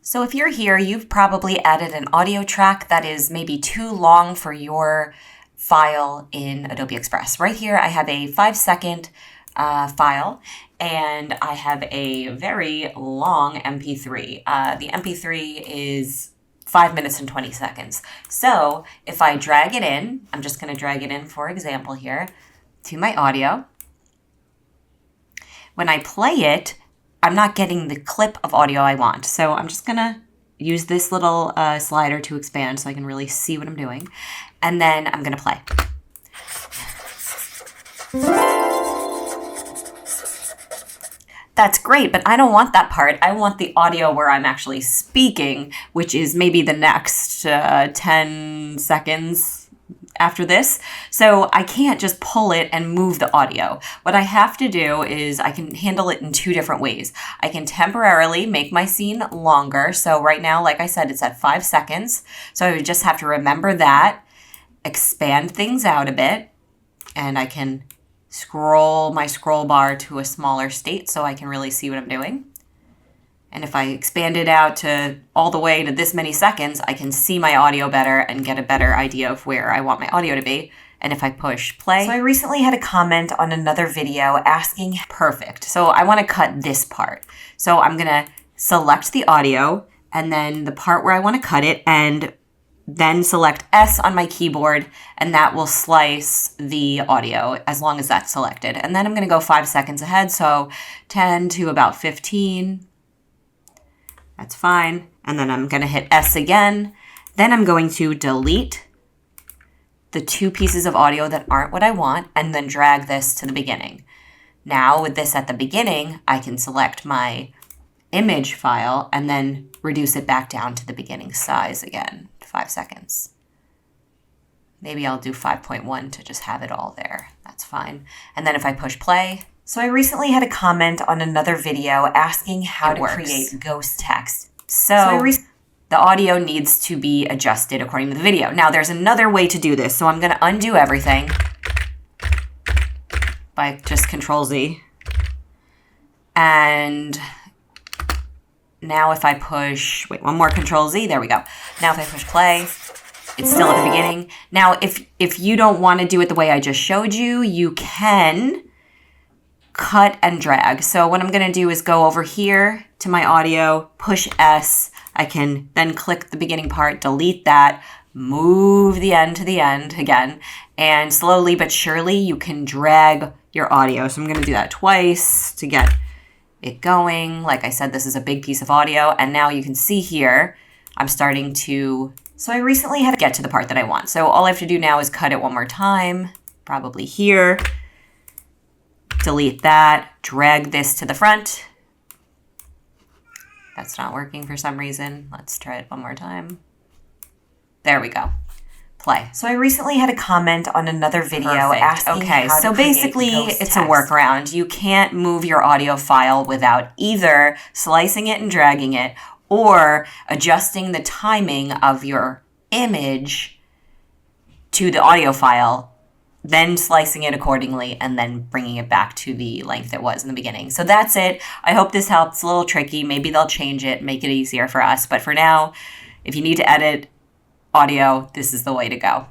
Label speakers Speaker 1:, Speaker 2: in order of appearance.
Speaker 1: So if you're here, you've probably added an audio track that is maybe too long for your file in Adobe Express. Right here, I have a 5-second file, and I have a very long MP3. The MP3 is 5 minutes and 20 seconds. So if I drag it in, I'm just going to drag it in, for example here, to my audio. When I play it, I'm not getting the clip of audio I want. So I'm just going to use this little slider to expand so I can really see what I'm doing. And then I'm going to play. That's great, but I don't want that part. I want the audio where I'm actually speaking, which is maybe the next 10 seconds after this. So I can't just pull it and move the audio. What I have to do is I can handle it in two different ways. I can temporarily make my scene longer. So right now, like I said, it's at 5 seconds. So I would just have to remember that, expand things out a bit, and I can scroll my scroll bar to a smaller state so I can really see what I'm doing. And if I expand it out to all the way to this many seconds, I can see my audio better and get a better idea of where I want my audio to be. And if I push play. So I recently had a comment on another video asking, perfect. So I want to cut this part. So I'm going to select the audio and then the part where I want to cut it, and then select S on my keyboard, and that will slice the audio as long as that's selected. And then I'm going to go 5 seconds ahead. So 10 to about 15. That's fine. And then I'm going to hit S again. Then I'm going to delete the two pieces of audio that aren't what I want, and then drag this to the beginning. Now with this at the beginning, I can select my image file and then reduce it back down to the beginning size again, 5 seconds. Maybe I'll do 5.1 to just have it all there. That's fine. And then if I push play. So I recently had a comment on another video asking how to create ghost text. So the audio needs to be adjusted according to the video. Now there's another way to do this. So I'm going to undo everything by just Control Z. And now if I push, one more Control Z, there we go. Now if I push play, it's still at the beginning. Now if you don't want to do it the way I just showed you, you can cut and drag. So what I'm going to do is go over here to my audio, push S. I can then click the beginning part, delete that, move the end to the end again, and slowly but surely you can drag your audio. So I'm going to do that twice to get it going. Like I said, this is a big piece of audio, and now you can see here, I'm starting to, so I recently had to get to the part that I want. So all I have to do now is cut it one more time, probably here. Delete that, drag this to the front. That's not working for some reason. Let's try it one more time. There we go. Play. So I recently had a comment on another video asking how to basically it's a workaround. You can't move your audio file without either slicing it and dragging it or adjusting the timing of your image to the audio file, then slicing it accordingly, and then bringing it back to the length it was in the beginning. So that's it. I hope this helps. It's a little tricky. Maybe they'll change it, make it easier for us. But for now, if you need to edit audio, this is the way to go.